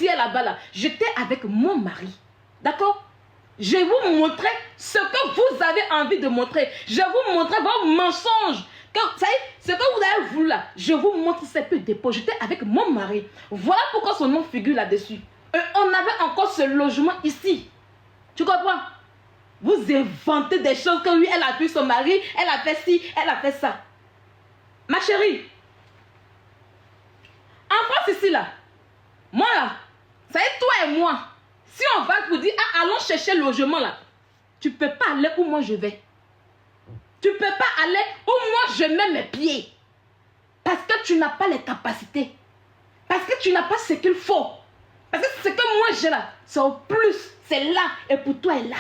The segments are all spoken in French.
là-bas, là, j'étais avec mon mari. D'accord? Je vais vous montrer ce que vous avez envie de montrer. Je vais vous montrer vos mensonges. Ça y est, ce que vous avez voulu là, je vous montre ces peu dépôts. J'étais avec mon mari. Voilà pourquoi son nom figure là-dessus. On avait encore ce logement ici. Tu comprends? Vous inventez des choses que oui, elle a vu son mari, elle a fait ci, elle a fait ça. Ma chérie, en France ici là, moi là, ça y est, toi et moi, si on va vous dire, ah, allons chercher le logement là, tu peux pas aller où moi je vais. Tu peux pas aller où moi je mets mes pieds. Parce que tu n'as pas les capacités. Parce que tu n'as pas ce qu'il faut. Parce que ce que moi j'ai là, c'est au plus, c'est là, et pour toi est là.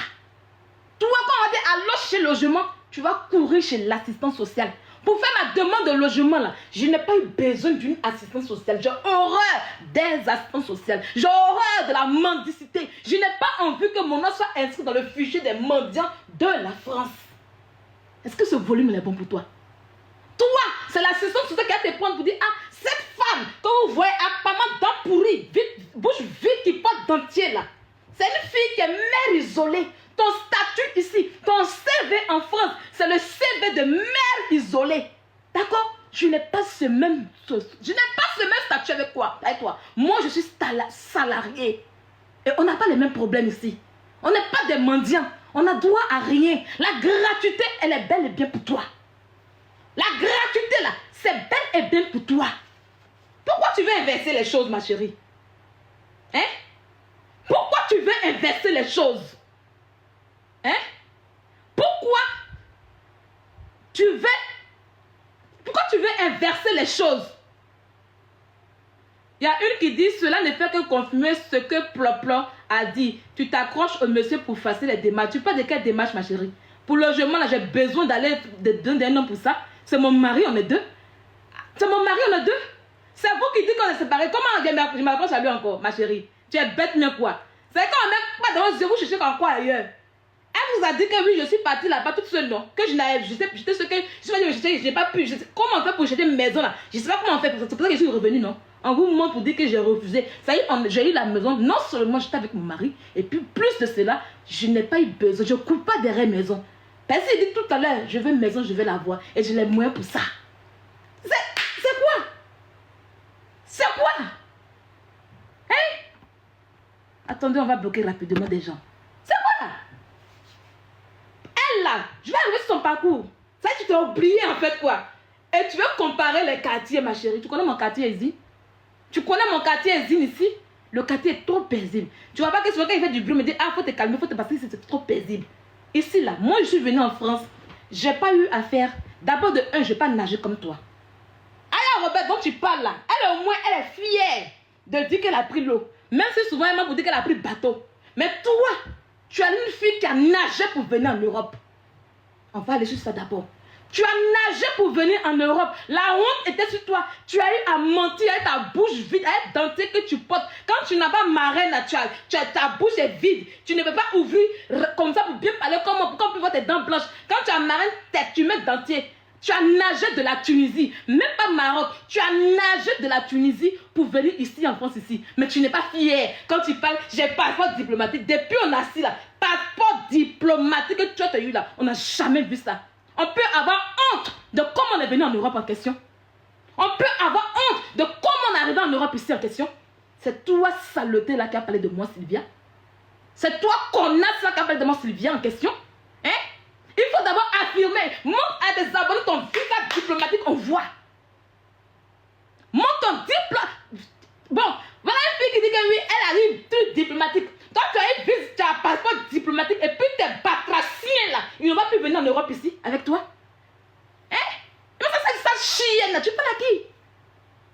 Toi, quand on dit allons chercher le logement, tu vas courir chez l'assistance sociale. Pour faire ma demande de logement là, je n'ai pas eu besoin d'une assistance sociale. J'ai horreur des assistances sociales. J'ai horreur de la mendicité. Je n'ai pas envie que mon nom soit inscrit dans le fichier des mendiants de la France. Est-ce que ce volume est bon pour toi? Toi, c'est l'assistance sociale qui va te prendre pour dire, ah, cette femme que vous voyez apparemment dents pourries, bouche vide qui porte dentier là, c'est une fille qui est mère isolée. Ton statut ici, ton CV en France, c'est le CV de mère isolée. D'accord? Je n'ai pas ce même statut avec toi. Moi, je suis salarié. Et on n'a pas les mêmes problèmes ici. On n'est pas des mendiants. On n'a droit à rien. La gratuité, elle est belle et bien pour toi. La gratuité, là, c'est belle et bien pour toi. Pourquoi tu veux inverser les choses, ma chérie? Hein? Pourquoi tu veux inverser les choses? Hein? Pourquoi tu veux inverser les choses? Il y a une qui dit, cela ne fait que confirmer ce que Plop a dit. Tu t'accroches au monsieur pour faire les démarches. Tu parles de quelle démarche, ma chérie? Pour le logement, là, j'ai besoin d'aller d'un homme pour ça. C'est mon mari, on est deux. C'est mon mari, on est deux. C'est vous qui dites qu'on est séparés. Comment je m'accroche à lui encore, ma chérie? Tu es bête, mais quoi? C'est quand on met pas dans vous chercher comme quoi ailleurs. Elle vous a dit que oui, je suis partie là-bas toute seule, non? Que je n'avais, j'étais ce que je n'ai pas pu. Comment on fait pour chercher une maison là? Je ne sais pas comment on fait. C'est pour ça que je suis revenue, non? On vous montre pour dire que j'ai refusé. Ça y est, j'ai eu la maison. Non seulement j'étais avec mon mari, et puis plus de cela, je n'ai pas eu besoin. Je ne cours pas derrière maison. Parce qu'il dit tout à l'heure, je veux une maison, je vais la voir. Et j'ai les moyens pour ça. C'est quoi? C'est quoi? Hein? Attendez, on va bloquer rapidement des gens. C'est quoi? Elle là, je vais arriver sur son parcours. Ça, tu t'es oublié en fait quoi. Et tu veux comparer les quartiers, ma chérie. Tu connais mon quartier ici? Tu connais mon quartier ici? Le quartier est trop paisible. Tu vois pas que souvent quand il fait du bruit, il me dit, ah, faut te calmer, faut te passer, c'est trop paisible. Ici là, moi je suis venue en France, j'ai pas eu à faire. D'abord de un, je vais pas nager comme toi. Alors Robert, dont tu parles là, elle au moins, elle est fière de dire qu'elle a pris l'eau. Même si souvent elle m'a dit qu'elle a pris le bateau. Mais toi, tu as une fille qui a nagé pour venir en Europe. On va aller sur ça d'abord. Tu as nagé pour venir en Europe. La honte était sur toi. Tu as eu à mentir avec ta bouche vide, avec dentier que tu portes. Quand tu n'as pas marraine naturelle, ta bouche est vide. Tu ne peux pas ouvrir comme ça pour bien parler comme on peut voir tes dents blanches. Quand tu as marraine, tu mets dentier. Tu as nagé de la Tunisie, même pas Maroc. Tu as nagé de la Tunisie pour venir ici en France ici. Mais tu n'es pas fier. Quand tu parles, j'ai passeport diplomatique. Depuis on a assis là, passeport diplomatique que tu as eu là, on n'a jamais vu ça. On peut avoir honte de comment on est venu en Europe en question. On peut avoir honte de comment on est arrivé en Europe ici en question. C'est toi, saleté, là, qui a parlé de moi, Sylvia. C'est toi, connasse, là, qui a parlé de moi, Sylvia, en question. Hein? Il faut d'abord affirmer. Montre à tes abonnés ton visa diplomatique, on voit. Montre ton diplôme. Bon, voilà une fille qui dit que oui, elle a eu un truc diplomatique. Toi, tu as un passeport diplomatique et puis tes batraciens là, ils n'ont pas pu venir en Europe ici avec toi. Hein? Mais ça chienne là, tu parles à qui?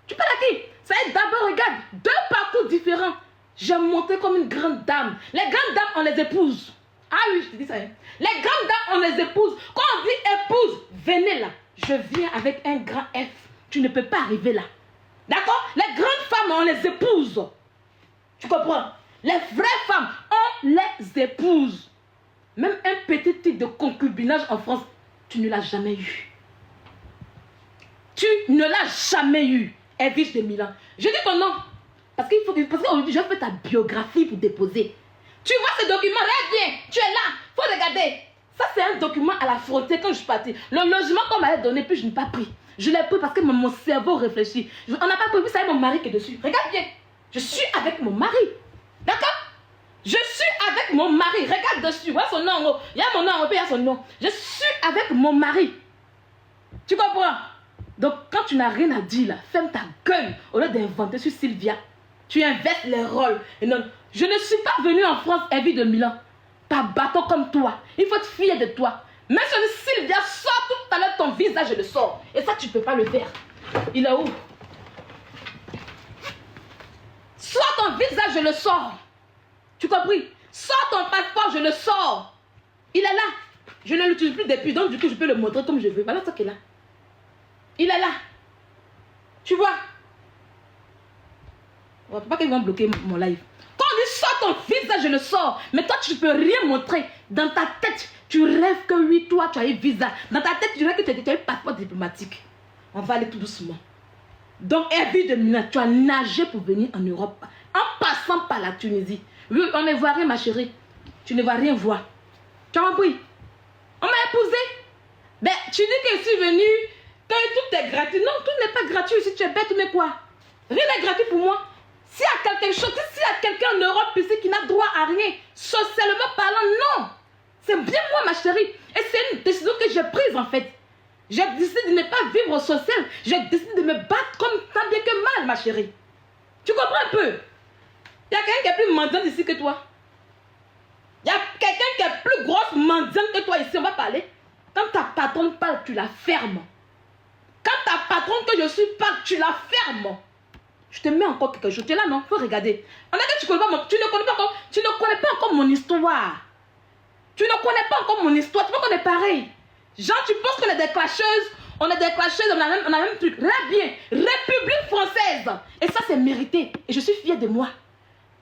Tu parles à qui? Ça est d'abord, regarde, deux parcours différents. J'ai monté comme une grande dame. Les grandes dames, on les épouse. Ah oui, je te dis ça. Hein? Les grandes dames, on les épouse. Quand on dit épouse, venez là. Je viens avec un grand F. Tu ne peux pas arriver là. D'accord? Les grandes femmes, on les épouse. Tu comprends? Les vraies femmes, on les épouse. Même un petit titre de concubinage en France, tu ne l'as jamais eu. Tu ne l'as jamais eu. Edwige de Milan. Je dis ton nom. Parce qu'aujourd'hui, je vais faire ta biographie pour déposer. Tu vois ce document, regarde bien. Tu es là. Il faut regarder. Ça, c'est un document à la frontière quand je suis partie. Le logement qu'on m'avait donné, puis je n'ai pas pris. Je l'ai pris parce que mon cerveau réfléchit. On n'a pas pris, puis ça y est mon mari qui est dessus. Regarde bien. Je suis avec mon mari. D'accord? Je suis avec mon mari. Regarde dessus. Voilà son nom en haut. Il y a mon nom en haut, puis il y a son nom. Je suis avec mon mari. Tu comprends? Donc, quand tu n'as rien à dire là, ferme ta gueule au lieu d'inventer sur Sylvia. Tu inverses les rôles. Et non, je ne suis pas venue en France, Evie de Milan. Pas bateau comme toi. Il faut être fier de toi. Mais ce Sylvia, sors tout à l'heure ton visage, je le sors. Et ça, tu ne peux pas le faire. Il est où? Sors ton visage, je le sors. Tu compris? Sors ton passeport, je le sors. Il est là. Je ne l'utilise plus depuis, donc du coup, je peux le montrer comme je veux. Voilà ce qu'il est là. Il est là. Tu vois? On ne peut pas qu'ils vont bloquer mon live. Quand on dit sors ton visage, je le sors. Mais toi, tu ne peux rien montrer. Dans ta tête, tu rêves que oui, toi, tu as eu visa. Dans ta tête, tu rêves que tu as eu passeport diplomatique. On va aller tout doucement. Donc, Evie de Milan, tu as nagé pour venir en Europe. En passant par la Tunisie. Oui, on ne voit rien, ma chérie. Tu ne vas rien voir. Tu as compris? On m'a épousé. Ben, tu dis que je suis venue, que tout est gratuit. Non, tout n'est pas gratuit. Si tu es bête, mais quoi? Rien n'est gratuit pour moi. S'il y a quelque chose, s'il y a quelqu'un en Europe ici qui n'a droit à rien, socialement parlant, non. C'est bien moi, ma chérie. Et c'est une décision que j'ai prise, en fait. J'ai décidé de ne pas vivre au social. J'ai décidé de me battre comme tant bien que mal, ma chérie. Tu comprends un peu? Il y a quelqu'un qui est plus mendiante ici que toi. Il y a quelqu'un qui est plus grosse mendiante que toi ici. On va parler. Quand ta patronne parle, tu la fermes. Quand ta patronne que je suis parle, tu la fermes. Je te mets encore quelque chose. Tu es là, non? Il faut regarder. On a que tu ne connais pas encore mon histoire. Tu ne connais pas encore mon histoire. Tu vois qu'on est pareil. Genre, tu penses qu'on est des clasheuses. On est des clasheuses, on a le même truc. Là, bien. République française. Et ça, c'est mérité. Et je suis fière de moi.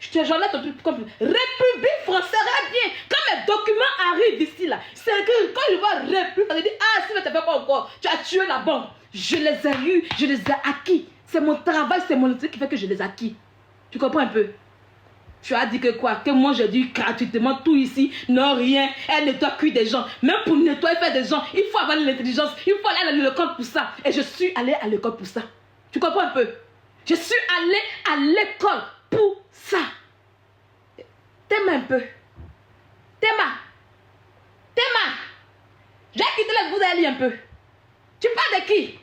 J'en ai ton truc comme République française. Là, bien. Quand mes documents arrivent ici, là, c'est que quand je vois République, on dit, ah, si tu ne fais pas encore, tu as tué la banque. Je les ai eus, je les ai acquis. C'est mon travail, c'est mon truc qui fait que je les ai acquis. Tu comprends un peu? Tu as dit que quoi? Que moi j'ai dit gratuitement tout ici. Non, rien. Elle nettoie cuire des gens. Même pour nettoyer faire des gens, il faut avoir de l'intelligence. Il faut aller à l'école pour ça. Et je suis allée à l'école pour ça. Tu comprends un peu? Je suis allée à l'école pour ça. T'aimes un peu. Théma. J'ai quitté le vous allez un peu. Tu parles de qui?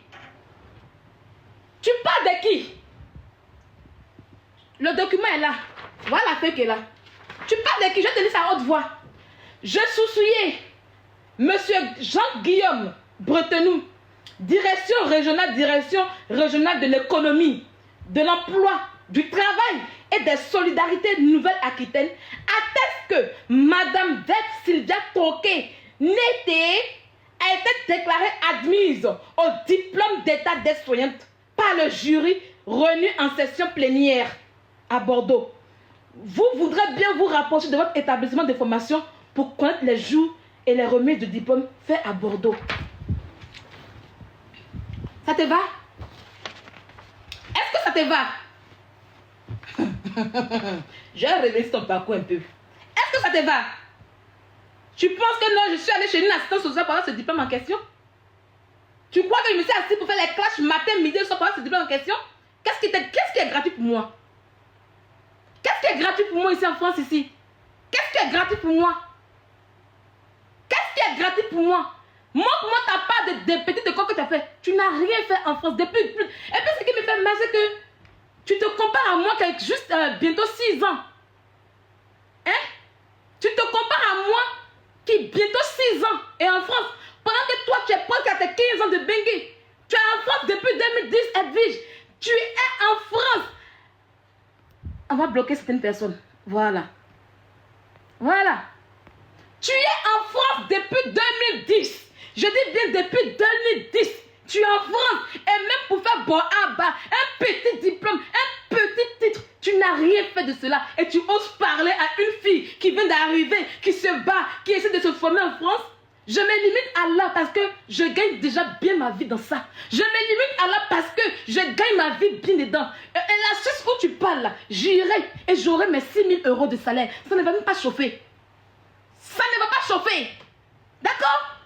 Tu parles de qui? Le document est là. Voilà la feuille qui est là. Tu parles de qui? Je te dis ça à haute voix. Je sous-souillais Monsieur Jean-Guillaume Bretenou, direction régionale de l'économie, de l'emploi, du travail et des solidarités de Nouvelle-Aquitaine, atteste que Madame Vette Sylvia Troquet a été déclarée admise au diplôme d'état d'aide-soignante par le jury remis en session plénière à Bordeaux. Vous voudrez bien vous rapprocher de votre établissement de formation pour connaître les jours et les remises de diplôme faits à Bordeaux. Ça te va? Est-ce que ça te va? Je vais révéler ton parcours un peu. Est-ce que ça te va? Tu penses que non, je suis allée chez une assistante sociale pour avoir ce diplôme en question? Tu crois que je me suis assise pour faire les clashs matin, midi, soir pour avoir ce diplôme en question? Qu'est-ce qui est gratuit pour moi? Qu'est-ce qui est gratuit pour moi ici en France, ici? Qu'est-ce qui est gratuit pour moi? Qu'est-ce qui est gratuit pour moi? Montre-moi ta part de petite école que tu as fait. Tu n'as rien fait en France depuis plus. Et puis ce qui me fait mal, c'est que tu te compares à moi qui ai juste bientôt 6 ans. Hein? Tu te compares à moi qui ai bientôt 6 ans. Et en France, pendant que toi tu es presque à tes 15 ans de Bengue. Tu es en France depuis 2010, Edwige. Tu es en France. On va bloquer certaines personnes. Voilà. Voilà. Tu es en France depuis 2010. Je dis bien depuis 2010. Tu es en France. Et même pour faire bon à bas, un petit diplôme, un petit titre, tu n'as rien fait de cela. Et tu oses parler à une fille qui vient d'arriver, qui se bat, qui essaie de se former en France. Je me limite à là parce que je gagne déjà bien ma vie dans ça. Je me limite à là parce que je gagne ma vie bien dedans. Et la Suisse où tu parles là, j'irai et j'aurai mes 6 000 euros de salaire. Ça ne va même pas chauffer. Ça ne va pas chauffer. D'accord?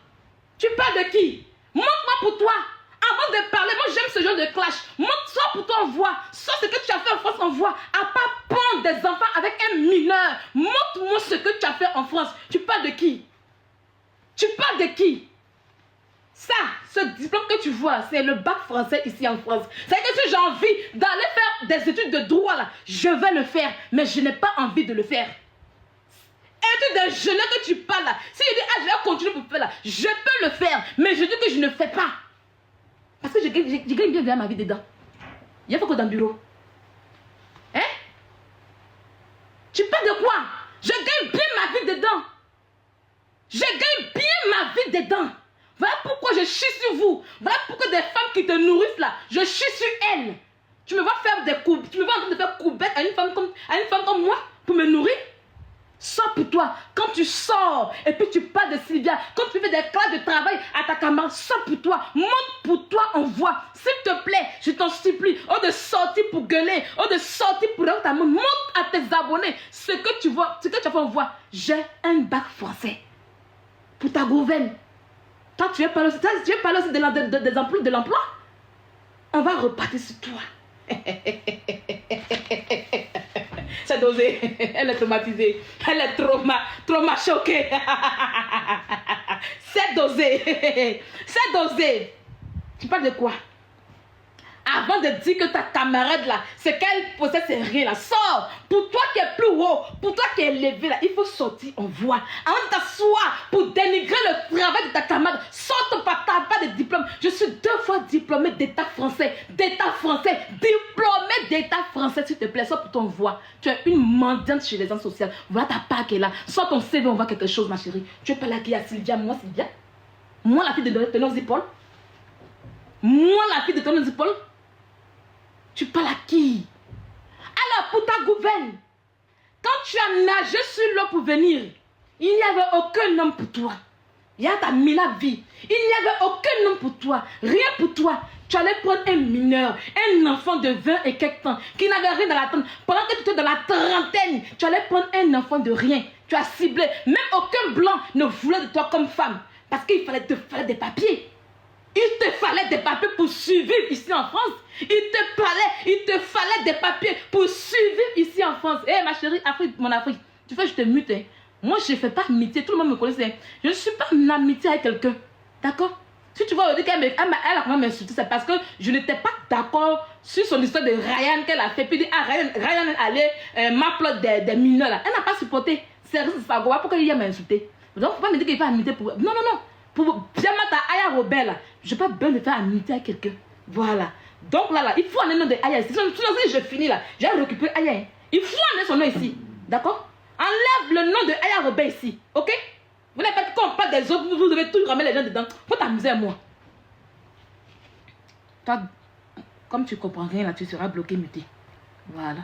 Tu parles de qui? Montre-moi pour toi. Avant de parler, moi j'aime ce genre de clash. Montre-toi pour toi, on voit. Soit ce que tu as fait en France, on voit. À pas prendre des enfants avec un mineur. Montre-moi ce que tu as fait en France. Tu parles de qui? Tu parles de qui? Ça, ce diplôme que tu vois, c'est le bac français ici en France. C'est que si j'ai envie d'aller faire des études de droit là, je vais le faire. Mais je n'ai pas envie de le faire. Études de jeune que tu parles là, si je dis, ah, je vais continuer pour faire là, je peux le faire. Mais je dis que je ne fais pas. Parce que je gagne bien ma vie dedans. Il y a pas que dans le bureau. Hein? Tu parles de quoi? Je gagne bien ma vie dedans. Je gagne bien ma vie dedans. Voilà pourquoi je chie sur vous. Voilà pourquoi des femmes qui te nourrissent là, je chie sur elles. Tu me vois faire des coups, tu me vois en train de faire coups bêtes à une femme comme moi pour me nourrir. Sors pour toi. Quand tu sors et puis tu parles de Sylvia, quand tu fais des classes de travail à ta camarade, sors pour toi. Montre pour toi, on voit. S'il te plaît, je t'en supplie. Au de sortir pour gueuler, au de sortir pour donner ta main, montre à tes abonnés ce que tu vois, ce que tu as fait, on voit. J'ai un bac français. Pour ta gouverne. Toi, tu veux parler aussi, des emplois, de l'emploi. On va repartir sur toi. C'est dosé. Elle est traumatisée. Elle est trauma choquée. C'est dosé. C'est dosé. Tu parles de quoi? Avant de dire que ta camarade là, c'est qu'elle possède ses rien là, sors. Pour toi qui es plus haut, pour toi qui es élevé là, il faut sortir, on voit. Avant de t'asseoir pour dénigrer le travail de ta camarade, sors ton papa, pas de diplôme. Je suis 2 fois diplômé d'état français. D'état français. Diplômé d'état français, s'il te plaît, sors pour ton voix. Tu es une mendiante chez les gens sociaux. Voilà ta part qui est là. Sors ton CV, on voit quelque chose, ma chérie. Tu es pas là qui a Sylvia, moi Sylvia. Moi la fille de nos épaules. Moi la fille de nos épaules. Tu parles à qui? Alors, pour ta gouverne, quand tu as nagé sur l'eau pour venir, il n'y avait aucun homme pour toi. Il y a ta mila vie. Il n'y avait aucun homme pour toi. Rien pour toi. Tu allais prendre un mineur, un enfant de 20 et quelques ans, qui n'avait rien dans la tête. Pendant que tu étais dans la trentaine, tu allais prendre un enfant de rien. Tu as ciblé. Même aucun blanc ne voulait de toi comme femme. Parce qu'il fallait te faire des papiers. Il te fallait des papiers pour survivre ici en France. Il te fallait des papiers pour survivre ici en France. Eh ma chérie, Afrique, mon Afrique, tu fais, je te mute. Hein. Moi, je ne fais pas amitié. Tout le monde me connaît. Je ne suis pas en amitié avec quelqu'un. D'accord? Si tu vois, qu'elle a comment m'insulter, c'est parce que je n'étais pas d'accord sur son histoire de Ryan qu'elle a fait. Puis dit, ah, Ryan allait m'appeler des mineurs là. Elle n'a pas supporté. C'est ça. Pourquoi il m'a insulté? Donc, il ne faut pas me dire qu'il fait amitié pour. Non, non, non. Pour bien mettre Aya Robert là, je n'ai pas besoin de faire amitié avec quelqu'un. Voilà. Donc là, il faut un nom de Aya. Sinon, si je finis là, j'ai récupéré Aya. Hein. Il faut amener son nom ici. D'accord? Enlève le nom de Aya Robert ici. Ok? Vous n'avez pas qu'on parle des autres, vous devez toujours ramener les gens dedans. Faut t'amuser à moi. Toi, comme tu comprends rien là, tu seras bloqué, muté. Voilà.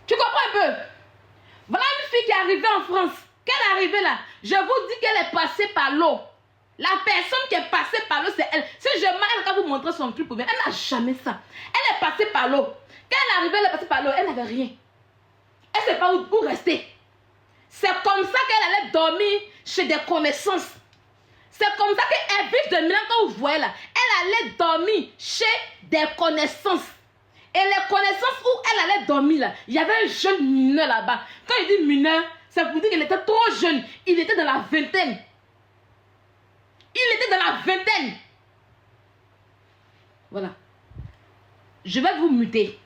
Tu comprends un peu? Voilà une fille qui est arrivée en France. Qu'elle est arrivée là, je vous dis qu'elle est passée par l'eau. La personne qui est passée par l'eau, c'est elle. Si je m'arrête à vous montrer son truc pour elle n'a jamais ça. Elle est passée par l'eau. Quand elle est arrivée, elle est passée par l'eau, elle n'avait rien. Elle ne sait pas où rester. C'est comme ça qu'elle allait dormir chez des connaissances. C'est comme ça qu'elle vit de Milan, quand vous voyez là. Elle allait dormir chez des connaissances. Et les connaissances où elle allait dormir là, il y avait un jeune mineur là-bas. Quand il dit mineur, ça veut dire qu'il était trop jeune. Il était dans la vingtaine. Il était dans la vingtaine. Voilà. Je vais vous muter.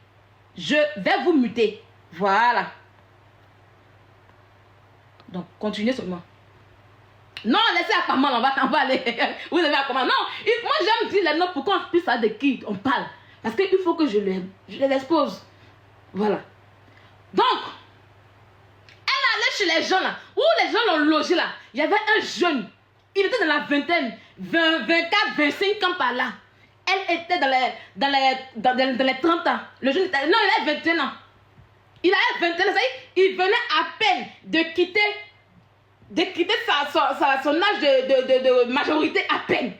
Je vais vous muter. Voilà. Donc, continuez seulement. Non, laissez à comment on va aller. Vous avez à comment. Non, moi j'aime dire les noms pour qu'on puisse savoir de qui on parle. Parce qu'il faut que je les expose. Voilà. Donc, chez les gens là, où les gens l'ont logé là, il y avait un jeune, il était dans la vingtaine, 24, 25 ans par là. Elle était dans les 30 ans. Le jeune était, non, il avait 21 ans. Il avait 21 ans, il venait à peine de quitter décrété son âge de majorité à peine.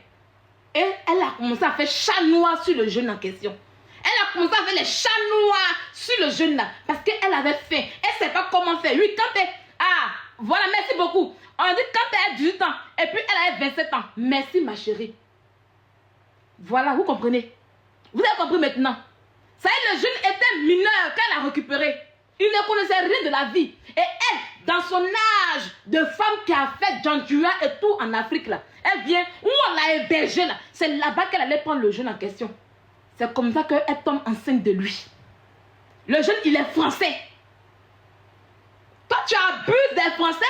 Et elle a commencé à faire chat noir sur le jeune en question. Elle a commencé à faire les chats noirs sur le jeune là. Parce qu'elle avait faim. Elle ne sait pas comment faire. Oui, quand elle... Ah, voilà, merci beaucoup. On dit quand elle a 18 ans. Et puis elle avait 27 ans. Merci ma chérie. Voilà, vous comprenez. Vous avez compris maintenant. Ça y est, le jeune était mineur quand elle a récupéré. Il ne connaissait rien de la vie. Et elle, dans son âge de femme qui a fait Djanjua et tout en Afrique, là, elle vient, où on l'a hébergée, là. C'est là-bas qu'elle allait prendre le jeune en question. C'est comme ça qu'elle tombe enceinte de lui. Le jeune, il est français. Toi, tu abuses des Français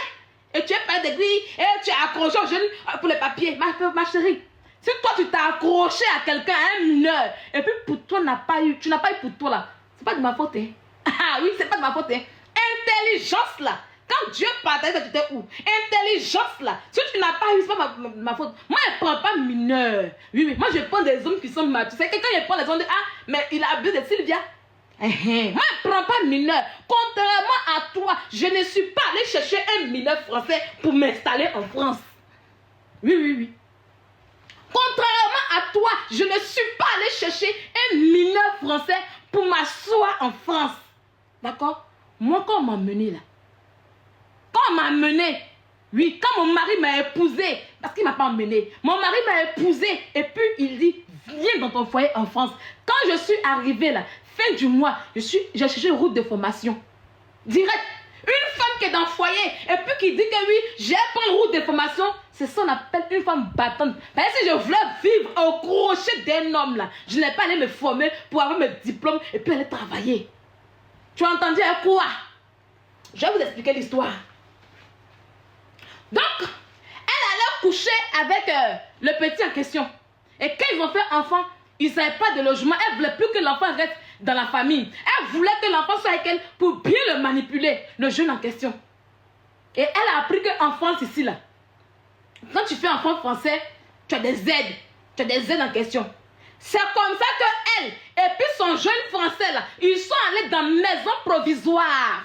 et tu es pas d'église et tu es accroché au jeune pour les papiers. Ma chérie, si toi, tu t'es accroché à quelqu'un, à un mineur, et puis pour toi, tu n'as pas eu pour toi, là, c'est pas de ma faute, hein. Ah oui, c'est pas de ma faute, hein. Intelligence, là. Quand Dieu partage, tu étais où? Intelligence, là. Si tu n'as pas eu, c'est pas ma faute. Moi, je ne prends pas mineur. Oui, moi, je prends des hommes qui sont matures. Tu sais, quelqu'un, il prend des hommes de... Ah, mais il a abusé de Sylvia. Moi, je ne prends pas mineur. Contrairement à toi, je ne suis pas allé chercher un mineur français pour m'installer en France. Oui. Contrairement à toi, je ne suis pas allé chercher un mineur français pour m'asseoir en France. D'accord? Moi, quand on m'a mené là, quand on m'a mené, oui, quand mon mari m'a épousé, parce qu'il ne m'a pas emmené, mon mari m'a épousé et puis il dit, viens dans ton foyer en France. Quand je suis arrivée là, fin du mois, j'ai cherché une route de formation. Direct. Une femme qui est dans le foyer et puis qui dit que oui, j'ai pris une route de formation, c'est ça qu'on appelle une femme battante. Parce que si je voulais vivre au crochet d'un homme là, je n'ai pas allé me former pour avoir mes diplômes et puis aller travailler. Tu as entendu quoi? Je vais vous expliquer l'histoire. Donc, elle allait coucher avec le petit en question. Et quand ils ont fait enfant, ils n'avaient pas de logement. Elle ne voulait plus que l'enfant reste dans la famille. Elle voulait que l'enfant soit avec elle pour bien le manipuler, le jeune en question. Et elle a appris qu'en France, ici, là, quand tu fais enfant français, tu as des aides. Tu as des aides en question. C'est comme ça que elle et puis son jeune français, là, ils sont allés dans une maison provisoire.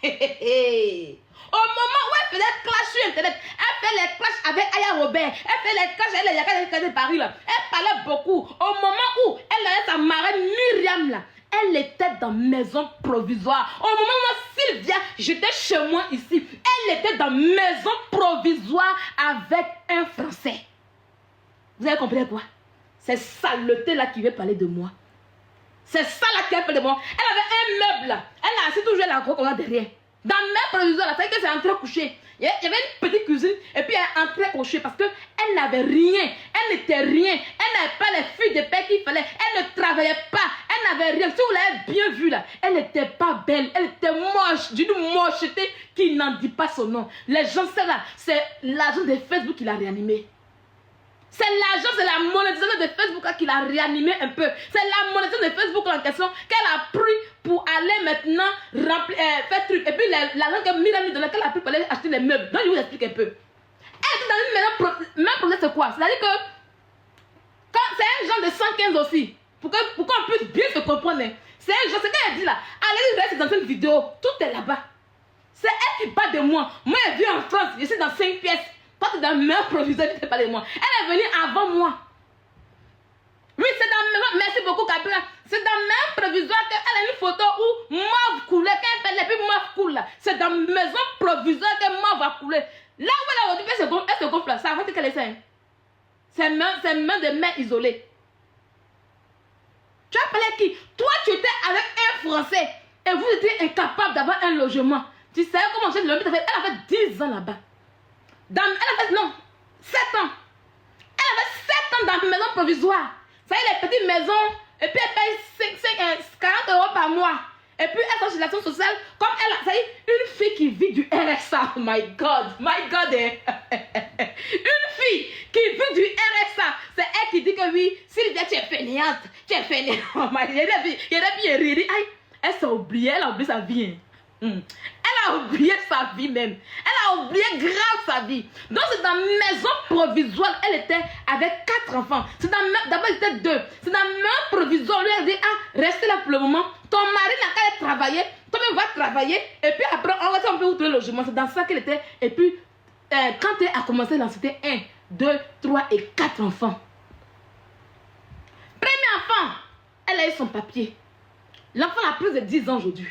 Au moment où elle faisait clash sur Internet, elle fait les clashs avec Aya Robert, elle fait les clashs avec les Yaka de Paris, là. Elle parlait beaucoup. Au moment où elle avait sa marraine Myriam, là, elle était dans maison provisoire. Au moment où Sylvia, j'étais chez moi ici, elle était dans maison provisoire avec un Français. Vous avez compris quoi? C'est saleté-là qui veut parler de moi. C'est ça là qui veut parler de moi. Elle avait un meuble là. Elle a assis toujours la gros derrière. Dans le provisoire, là, c'est que c'est entré coucher. Il y avait une petite cuisine et puis elle est entrée coucher parce qu'elle n'avait rien. Elle n'était rien. Elle n'avait pas les filles de paix qu'il fallait. Elle ne travaillait pas. Elle n'avait rien. Si vous l'avez bien vu là, elle n'était pas belle. Elle était moche, d'une mocheté qui n'en dit pas son nom. Les gens, c'est là. C'est l'agent de Facebook qui l'a réanimée. C'est l'agent, c'est la monétisation de Facebook qui l'a réanimé un peu. C'est la monétisation de Facebook en question qu'elle a pris pour aller maintenant remplir, faire truc. Et puis la langue Myrami dans laquelle elle a pris pour aller acheter les meubles. Donc je vous explique un peu. Elle est dans une maison, même problème c'est quoi? C'est-à-dire que quand c'est un genre de 115 aussi. Pour qu'on puisse bien se comprendre. C'est un genre, c'est qu'elle dit là. Allez, reste dans une vidéo. Tout est là-bas. C'est elle qui parle de moi. Moi, elle vit en France. Je suis dans 5 pièces. Toi, tu es dans le meilleur proviseur, tu ne sais pas de moi. Elle est venue avant moi. Oui, c'est dans le meilleur. Merci beaucoup, Kabila. C'est dans le meilleur provisoire qu'elle a une photo où mauve coulait. Quand elle fait les puis mauve coule là. C'est dans la maison provisoire que mauve va couler. Là où elle a occupé, elle se gonfle là. Ça a fait qu'elle est saine. C'est main de main isolée. Tu as parlé qui? Toi, tu étais avec un Français et vous étiez incapable d'avoir un logement. Tu sais comment j'ai le elle a fait 10 ans là-bas. Elle a fait, non, 7 ans. Elle avait 7 ans dans une maison provisoire. Ça y est, les petites maisons. Et puis elle paye 40 € par mois. Et puis elle est chez l'action sociale. Comme elle a, ça y est, une fille qui vit du RSA. Oh my God. Eh. Une fille qui vit du RSA. C'est elle qui dit que oui, Sylvia, tu es fainéante. Tu es fainéante. Oh my God. Elle s'est oubliée. Elle a oublié sa vie. Elle a oublié sa vie même. Elle a oublié grave sa vie. Donc c'est dans une maison provisoire. Elle était avec 4 enfants. D'abord elle était 2. C'est dans une maison provisoire. Lui a dit, ah, restez là pour le moment. Ton mari n'a qu'à aller travailler. Toi-même va travailler. Et puis après, on va trouver le logement. C'est dans ça qu'elle était. Et puis, quand elle a commencé, là, c'était 1, 2, 3 et 4 enfants. Premier enfant, elle a eu son papier. L'enfant a plus de 10 ans aujourd'hui.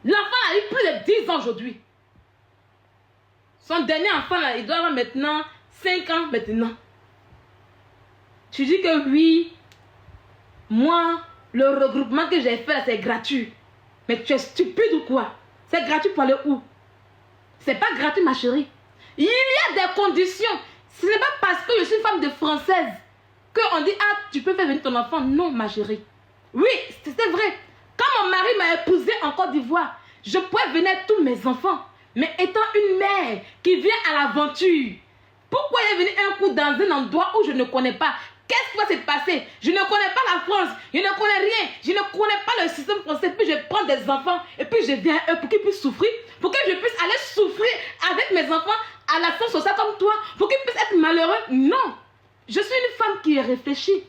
L'enfant a eu plus de 10 ans aujourd'hui. Son dernier enfant, là, il doit avoir maintenant 5 ans maintenant. Tu dis que oui, moi, le regroupement que j'ai fait, c'est gratuit. Mais tu es stupide ou quoi? C'est gratuit pour aller où? C'est pas gratuit, ma chérie. Il y a des conditions. Ce n'est pas parce que je suis femme de française qu'on dit, ah, tu peux faire venir ton enfant. Non, ma chérie. Oui, c'est vrai. Quand mon mari m'a épousée en Côte d'Ivoire, je pouvais venir avec tous mes enfants. Mais étant une mère qui vient à l'aventure, pourquoi il est venu un coup dans un endroit où je ne connais pas? Qu'est-ce qui va se passer? Je ne connais pas la France, je ne connais rien, je ne connais pas le système français. Puis je prends des enfants et puis je viens à eux pour qu'ils puissent souffrir, pour que je puisse aller souffrir avec mes enfants à la fin sociale comme toi, pour qu'ils puissent être malheureux. Non, je suis une femme qui est réfléchie.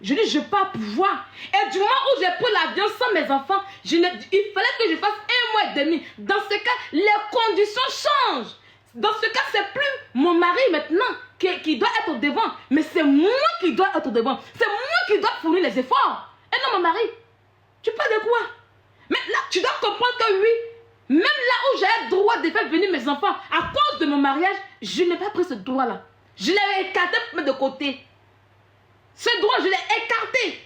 Je dis, je n'ai pas pouvoir. Et du moment où j'ai pris l'avion sans mes enfants, il fallait que je fasse 1 mois et demi. Dans ce cas, les conditions changent. Dans ce cas, c'est plus mon mari maintenant qui doit être au devant, mais c'est moi qui dois être au devant. C'est moi qui dois fournir les efforts. Et non, mon mari. Tu parles de quoi? Mais là, tu dois comprendre que oui, même là où j'ai le droit de faire venir mes enfants, à cause de mon mariage, je n'ai pas pris ce droit-là. Je l'ai écarté pour mettre de côté. Ce droit, je l'ai écarté.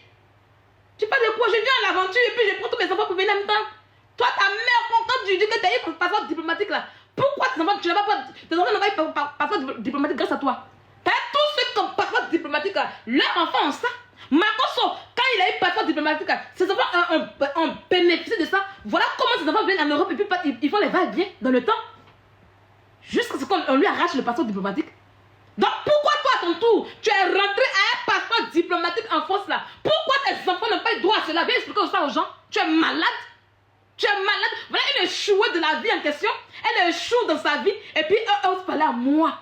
Tu parles de quoi? Je viens à l'aventure et puis je prends tous mes enfants pour venir en même temps. Toi, ta mère, quand tu dis que tu as eu un passeport diplomatique là, pourquoi tes enfants, tu n'as pas un passeport diplomatique grâce à toi? Tu as tous ceux qui ont passeport diplomatique là, leurs enfants ont ça. Makoso, quand il a eu passeport diplomatique là, ses enfants ont bénéficié de ça. Voilà comment ses enfants viennent en Europe et puis ils font les va-et-vient dans le temps. Jusqu'à ce qu'on lui arrache le passeport diplomatique. Donc pourquoi toi à ton tour, tu es rentré à un passeport diplomatique en France là? Pourquoi tes enfants n'ont pas eu droit à cela? Viens expliquer ça aux gens. Tu es malade. Tu es malade. Voilà une échouée de la vie en question. Elle échoue dans sa vie et puis elle ose parler à moi.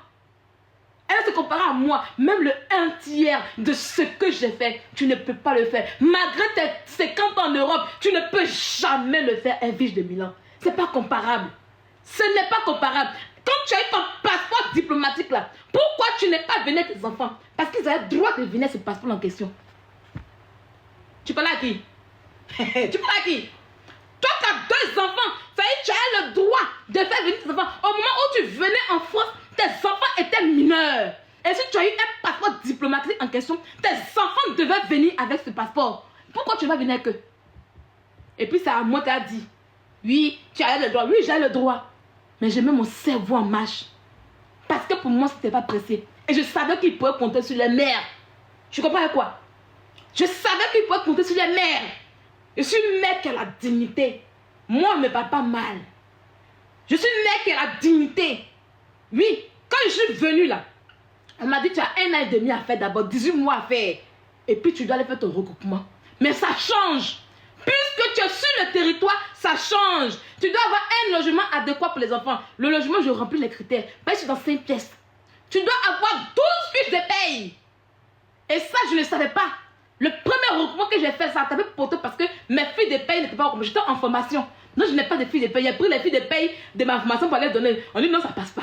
Elle se compare à moi. Même le 1/3 de ce que j'ai fait, tu ne peux pas le faire. Malgré tes 50 ans en Europe, tu ne peux jamais le faire. Un Vige de Milan. C'est pas comparable. Ce n'est pas comparable. Quand tu as eu ton passeport diplomatique là, pourquoi tu n'es pas venu avec tes enfants? Parce qu'ils avaient le droit de venir avec ce passeport en question. Tu parles à qui? Tu parles à qui? Toi, tu as 2 enfants. Ça y est, tu as le droit de faire venir tes enfants. Au moment où tu venais en France, tes enfants étaient mineurs. Et si tu as eu un passeport diplomatique en question, tes enfants devaient venir avec ce passeport. Pourquoi tu vas venir avec eux? Et puis c'est à moi qui a dit, oui, tu as le droit. Oui, j'ai le droit. Mais j'ai mis mon cerveau en marche. Parce que pour moi, ce n'était pas pressé. Et je savais qu'il pouvait compter sur les mères. Tu comprends quoi? Je savais qu'il pouvait compter sur les mères. Je suis une mère qui a la dignité. Moi, je ne me parle pas mal. Je suis une mère qui a la dignité. Oui, quand je suis venue là, on m'a dit tu as 1 an et demi à faire d'abord, 18 mois à faire. Et puis tu dois aller faire ton regroupement. Mais ça change. Puisque tu es sur le territoire, ça change. Tu dois avoir un logement adéquat pour les enfants. Le logement, je remplis les critères. Parce que je suis dans 5 pièces. Tu dois avoir 12 fiches de paye. Et ça, je ne savais pas. Le premier regroupement que j'ai fait, ça t'avait porté parce que mes fiches de paye n'étaient pas recommencées. J'étais en formation. Non, je n'ai pas de fiches de paye. J'ai pris les fiches de paye de ma formation pour les donner. On dit non, ça ne passe pas.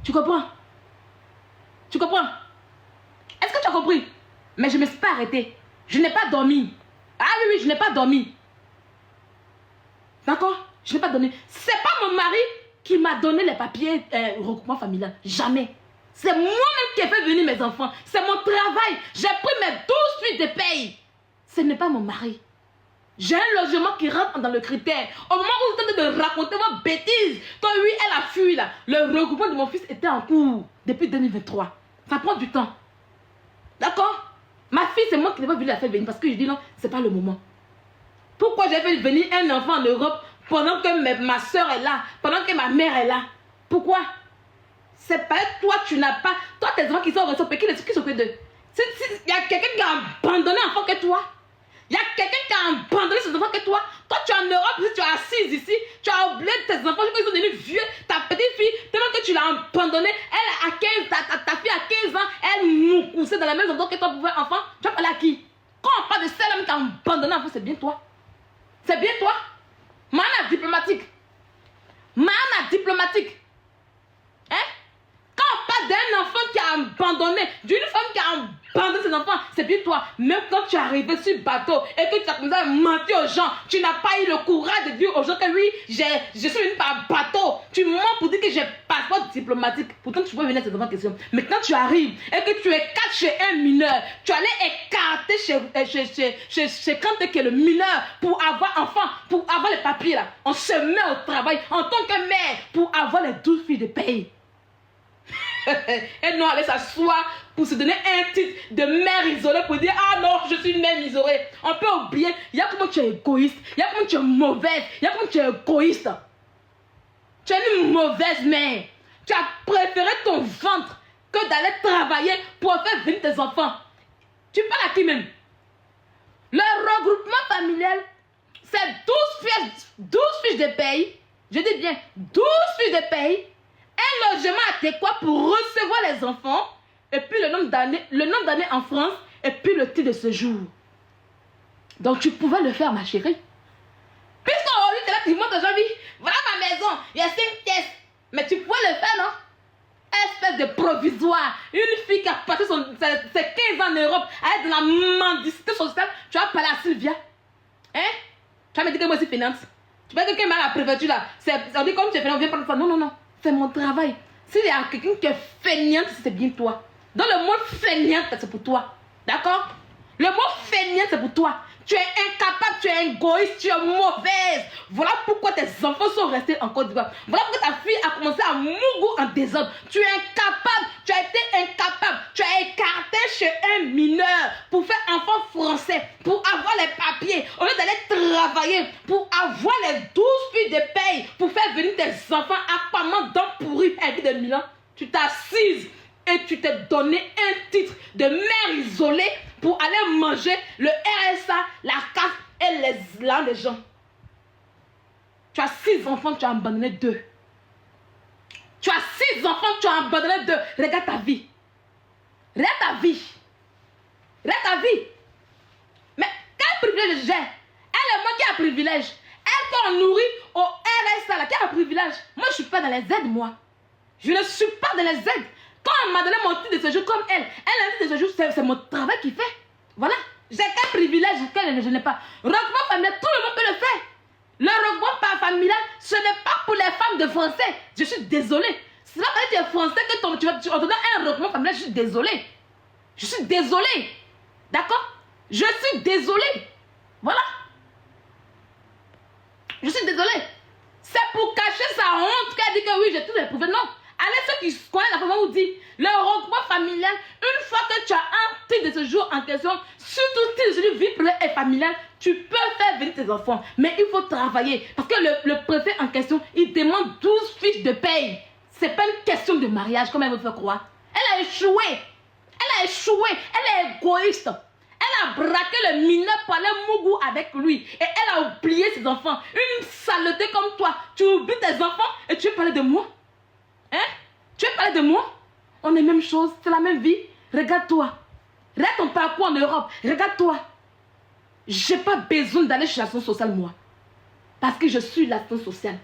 Tu comprends? Tu comprends? Est-ce que tu as compris? Mais je ne me suis pas arrêtée. Je n'ai pas dormi. Ah oui, oui, je n'ai pas dormi. D'accord? Je n'ai pas dormi. C'est pas mon mari qui m'a donné les papiers regroupement familial. Jamais. C'est moi-même qui ai fait venir mes enfants. C'est mon travail. J'ai pris mes 12 fiches de paye. Ce n'est pas mon mari. J'ai un logement qui rentre dans le critère. Au moment où vous êtes en train de raconter vos bêtises, quand oui, elle a fui là, le regroupement de mon fils était en cours depuis 2023. Ça prend du temps. D'accord? Ma fille, c'est moi qui n'ai pas voulu la faire venir parce que je dis non, c'est pas le moment. Pourquoi j'ai fait venir un enfant en Europe pendant que ma soeur est là, pendant que ma mère est là? Pourquoi? C'est pas toi, tu n'as pas. Toi, tes enfants qui sont ressortis, qui s'occupe d'eux? Il y a quelqu'un qui a abandonné un enfant que toi. Il y a quelqu'un qui a abandonné ses enfants que toi. Toi, tu es en Europe, tu es assise ici, tu as oublié tes enfants, ils sont devenus vieux. Ta petite fille, tellement que tu l'as abandonnée, elle a 15, ta fille a 15 ans, elle moucoussait dans la même endroit que toi pour faire enfant. Tu vas parler à qui? Quand on parle de celle qui a abandonné un enfant, c'est bien toi. C'est bien toi. Mana diplomatique. Mana diplomatique. diplomatique. Hein? Quand on parle d'un enfant qui a abandonné, d'une femme qui a abandonné ses enfants, c'est plus toi. Même quand tu es arrivé sur le bateau et que tu as commencé à mentir aux gens, tu n'as pas eu le courage de dire aux gens que oui, je suis venu par bateau. Tu mens pour dire que j'ai passeport diplomatique. Pourtant, tu peux venir à cette question. Mais quand tu arrives et que tu écartes chez un mineur, tu allais écarter chez Kanté qui est le mineur pour avoir enfant, pour avoir les papiers là. On se met au travail en tant que mère pour avoir les 12 filles de pays. Et non, aller s'asseoir pour se donner un titre de mère isolée pour dire ah non, je suis une mère isolée. On peut oublier, il y a comment tu es égoïste, il y a comment tu es mauvaise, il y a comment tu es égoïste. Tu es une mauvaise mère. Tu as préféré ton ventre que d'aller travailler pour faire venir tes enfants. Tu parles à qui même? Le regroupement familial, c'est 12 fiches de paye. Je dis bien 12 fiches de paye. Un logement adéquat pour recevoir les enfants, et puis le nombre d'années en France, et puis le titre de séjour. Donc tu pouvais le faire, ma chérie. Puisqu'aujourd'hui, tu es là, tu montes aux gens, voilà ma maison, il y a 5 pièces. Mais tu pouvais le faire, non? Espèce de provisoire. Une fille qui a passé ses 15 ans en Europe, à être dans la mendicité sociale, tu vas parler à Sylvia. Hein? Tu vas me dire que moi, c'est finance. Tu vas dire que quelqu'un m'a la préfecture là. On dit comme tu es finance, on vient prendre ça. Non, non, non. C'est mon travail. S'il y a quelqu'un qui est feignante, c'est bien toi. Dans le mot feignante, c'est pour toi. D'accord? Le mot feignante, c'est pour toi. Tu es incapable, tu es égoïste, tu es mauvaise. Voilà pourquoi tes enfants sont restés en Côte d'Ivoire. Voilà pourquoi ta fille a commencé à mougou en désordre. Tu es incapable, tu as été incapable. Tu as écarté chez un mineur pour faire enfant français, pour avoir les papiers. Au lieu d'aller travailler, pour avoir les 12 filles de paye, pour faire venir tes enfants apparemment dans pourri à vie de Milan. Tu t'assises et tu t'es donné un titre de mère isolée pour aller manger le RSA, la CAF et les langues des gens. Tu as 6 enfants, tu as abandonné 2. Tu as 6 enfants, tu as abandonné 2. Regarde ta vie. Regarde ta vie. Regarde ta vie. Mais quel privilège j'ai? Elle est moi qui a privilège. Elle qu'on nourrit au RSA, là, qui a un privilège. Moi, je ne suis pas dans les aides, moi. Je ne suis pas dans les aides. Quand elle m'a donné mon titre de séjour comme elle a un titre de séjour, c'est mon travail qui fait. Voilà. J'ai quel privilège que je n'ai pas. Regroupement familial, tout le monde peut le faire. Le regroupement familial, ce n'est pas pour les femmes de français. Je suis désolée. C'est pas parce que tu es français que tu vas donner un regroupement familial. Je suis désolée. Je suis désolée. D'accord? Je suis désolée. Voilà. Je suis désolée. C'est pour cacher sa honte qu'elle dit que oui, j'ai tout éprouvé. Non. Allez, ceux qui connaissent la femme vous dit, le regroupement familial, une fois que tu as un titre de séjour en question, surtout titre de séjour vie privée et familiale, tu peux faire venir tes enfants. Mais il faut travailler. Parce que le préfet en question, il demande 12 fiches de paye. Ce n'est pas une question de mariage, comme elle veut faire croire. Elle a échoué. Elle a échoué. Elle est égoïste. Elle a braqué le mineur pour aller mougou avec lui. Et elle a oublié ses enfants. Une saleté comme toi. Tu oublies tes enfants et tu veux parler de moi? Hein? Tu veux parler de moi? On est la même chose, c'est la même vie. Regarde-toi. Regarde ton parcours en Europe. Regarde-toi. Je n'ai pas besoin d'aller chez l'assistance sociale, moi. Parce que je suis l'assistance sociale.